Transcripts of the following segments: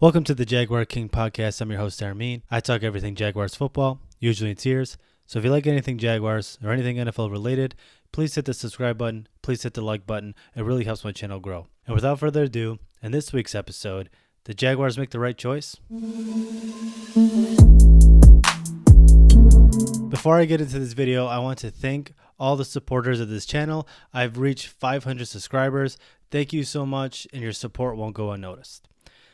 Welcome to the Jaguar King podcast. I'm your host, Armin. I talk everything Jaguars football, usually in tears. So if you like anything Jaguars or anything NFL related, please hit the subscribe button. Please hit the like button. It really helps my channel grow. And without further ado, in this week's episode, did Jaguars make the right choice? Before I get into this video, I want to thank all the supporters of this channel. I've reached 500 subscribers. Thank you so much, and your support won't go unnoticed.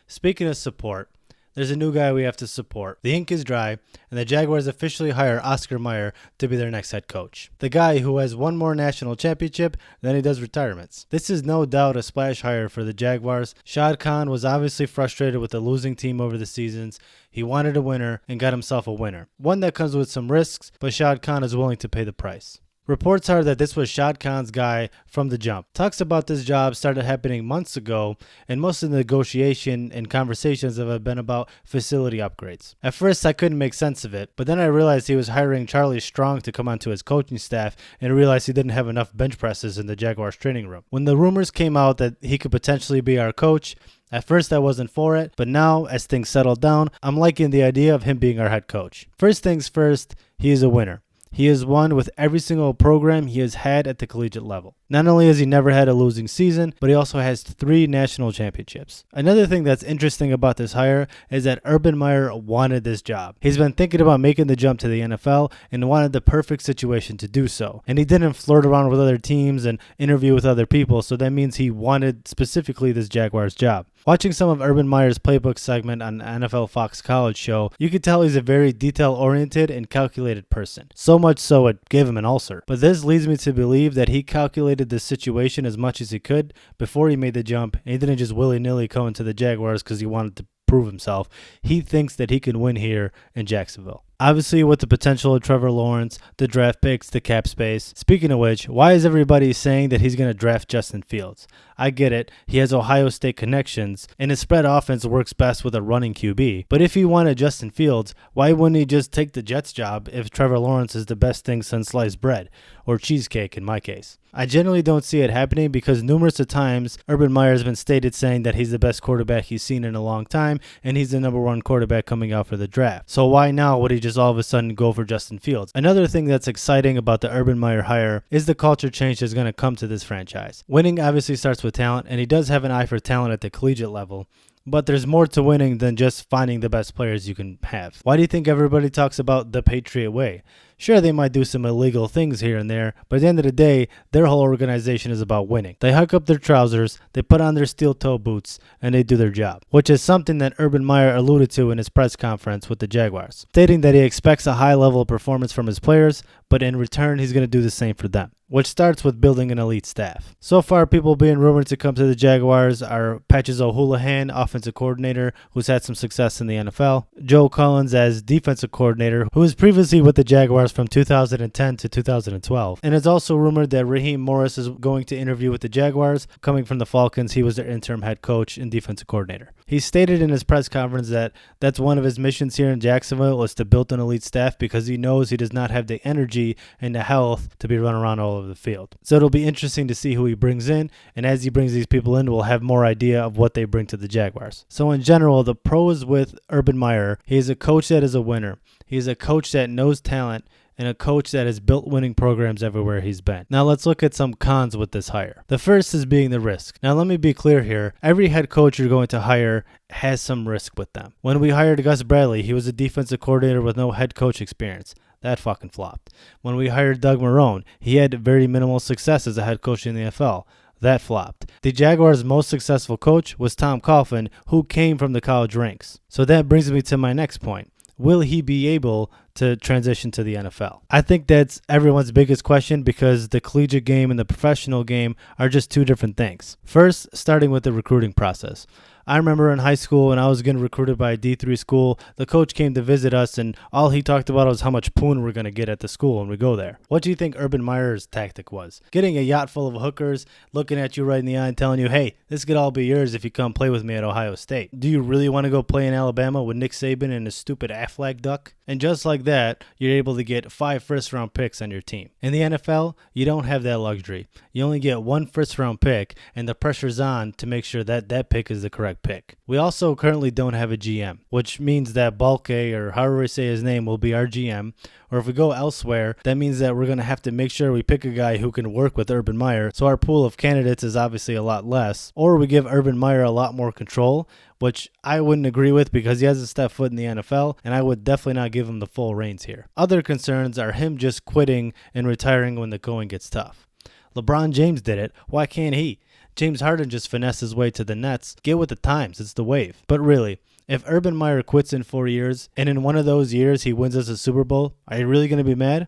Speaking of support, there's a new guy we have to support. The ink is dry, and the Jaguars officially hire Urban Meyer to be their next head coach. The guy who has one more national championship than he does retirements. This is no doubt a splash hire for the Jaguars. Shad Khan was obviously frustrated with the losing team over the seasons. He wanted a winner and got himself a winner. One that comes with some risks, but Shad Khan is willing to pay the price. Reports are that this was Shad Khan's guy from the jump. Talks about this job started happening months ago, and most of the negotiation and conversations have been about facility upgrades. At first, I couldn't make sense of it, but then I realized he was hiring Charlie Strong to come onto his coaching staff and realized he didn't have enough bench presses in the Jaguars training room. When the rumors came out that he could potentially be our coach, at first I wasn't for it, but now as things settled down, I'm liking the idea of him being our head coach. First things first, he is a winner. He has won with every single program he has had at the collegiate level. Not only has he never had a losing season, but he also has 3 national championships. Another thing that's interesting about this hire is that Urban Meyer wanted this job. He's been thinking about making the jump to the NFL and wanted the perfect situation to do so. And he didn't flirt around with other teams and interview with other people, so that means he wanted specifically this Jaguars job. Watching some of Urban Meyer's playbook segment on NFL Fox College show, you could tell he's a very detail-oriented and calculated person. So much so it gave him an ulcer. But this leads me to believe that he calculated the situation as much as he could before he made the jump, and he didn't just willy-nilly come into the Jaguars because he wanted to prove himself. He thinks that he can win here in Jacksonville. Obviously, with the potential of Trevor Lawrence, the draft picks, the cap space. Speaking of which, why is everybody saying that he's going to draft Justin Fields? I get it. He has Ohio State connections, and his spread offense works best with a running QB. But if he wanted Justin Fields, why wouldn't he just take the Jets job if Trevor Lawrence is the best thing since sliced bread, or cheesecake in my case? I generally don't see it happening because numerous of times Urban Meyer has been stated saying that he's the best quarterback he's seen in a long time, and he's the #1 quarterback coming out for the draft. So why now would he just all of a sudden go for Justin Fields? Another thing that's exciting about the Urban Meyer hire is the culture change that's going to come to this franchise. Winning obviously starts with talent, and he does have an eye for talent at the collegiate level. But there's more to winning than just finding the best players you can have. Why do you think everybody talks about the Patriot way? Sure, they might do some illegal things here and there, but at the end of the day, their whole organization is about winning. They hike up their trousers, they put on their steel-toe boots, and they do their job, which is something that Urban Meyer alluded to in his press conference with the Jaguars, stating that he expects a high level of performance from his players, but in return, he's going to do the same for them, which starts with building an elite staff. So far, people being rumored to come to the Jaguars are Patches O'Houlihan, offensive coordinator, who's had some success in the NFL, Joe Collins as defensive coordinator, who was previously with the Jaguars from 2010 to 2012. And it's also rumored that Raheem Morris is going to interview with the Jaguars. Coming from the Falcons, he was their interim head coach and defensive coordinator. He stated in his press conference that that's one of his missions here in Jacksonville is to build an elite staff because he knows he does not have the energy and the health to be running around all over the field. So it'll be interesting to see who he brings in, and as he brings these people in, we'll have more idea of what they bring to the Jaguars. So in general, the pros with Urban Meyer, he is a coach that is a winner. He's a coach that knows talent, and a coach that has built winning programs everywhere he's been. Now let's look at some cons with this hire. The first is being the risk. Now let me be clear here. Every head coach you're going to hire has some risk with them. When we hired Gus Bradley, he was a defensive coordinator with no head coach experience. That fucking flopped. When we hired Doug Marrone, he had very minimal success as a head coach in the NFL. That flopped. The Jaguars' most successful coach was Tom Coughlin, who came from the college ranks. So that brings me to my next point. Will he be able to transition to the NFL? I think that's everyone's biggest question because the collegiate game and the professional game are just two different things. First, starting with the recruiting process. I remember in high school when I was getting recruited by a D3 school, the coach came to visit us and all he talked about was how much poon we're going to get at the school when we go there. What do you think Urban Meyer's tactic was? Getting a yacht full of hookers, looking at you right in the eye and telling you, hey, this could all be yours if you come play with me at Ohio State. Do you really want to go play in Alabama with Nick Saban and his stupid Aflac duck? And just like that, you're able to get 5 first-round picks on your team. In the NFL, you don't have that luxury. You only get 1 first-round pick, and the pressure's on to make sure that that pick is the correct correct pick. We also currently don't have a GM, which means that Balke, or however we say his name, will be our GM. Or if we go elsewhere, that means that we're going to have to make sure we pick a guy who can work with Urban Meyer, so our pool of candidates is obviously a lot less. Or we give Urban Meyer a lot more control, which I wouldn't agree with because he hasn't stepped foot in the NFL, and I would definitely not give him the full reins here. Other concerns are him just quitting and retiring when the going gets tough. LeBron James did it. Why can't he? James Harden just finessed his way to the Nets. Get with the times. It's the wave. But really, if Urban Meyer quits in 4 years, and in one of those years he wins us a Super Bowl, are you really going to be mad?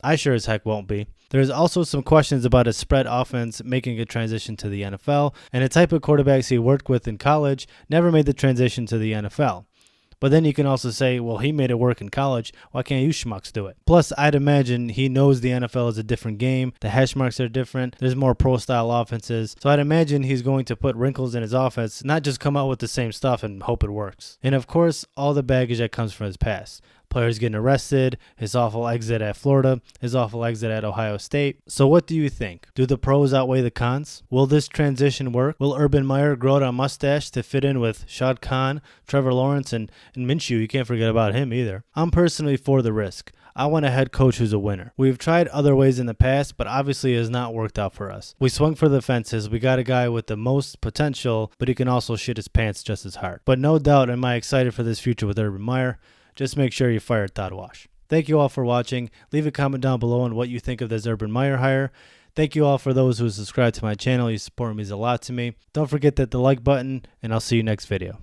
I sure as heck won't be. There's also some questions about his spread offense making a transition to the NFL, and the type of quarterbacks he worked with in college never made the transition to the NFL. But then you can also say, well, he made it work in college. Why can't you schmucks do it? Plus, I'd imagine he knows the NFL is a different game. The hash marks are different. There's more pro-style offenses. So I'd imagine he's going to put wrinkles in his offense, not just come out with the same stuff and hope it works. And of course, all the baggage that comes from his past. Players getting arrested, his awful exit at Florida, his awful exit at Ohio State. So what do you think? Do the pros outweigh the cons? Will this transition work? Will Urban Meyer grow out a mustache to fit in with Shad Khan, Trevor Lawrence, and Minshew? You can't forget about him either. I'm personally for the risk. I want a head coach who's a winner. We've tried other ways in the past, but obviously it has not worked out for us. We swung for the fences. We got a guy with the most potential, but he can also shit his pants just as hard. But no doubt am I excited for this future with Urban Meyer. Just make sure you fire Todd Wash. Thank you all for watching. Leave a comment down below on what you think of this Urban Meyer hire. Thank you all for those who subscribe to my channel. You support means a lot to me. Don't forget that the like button, and I'll see you next video.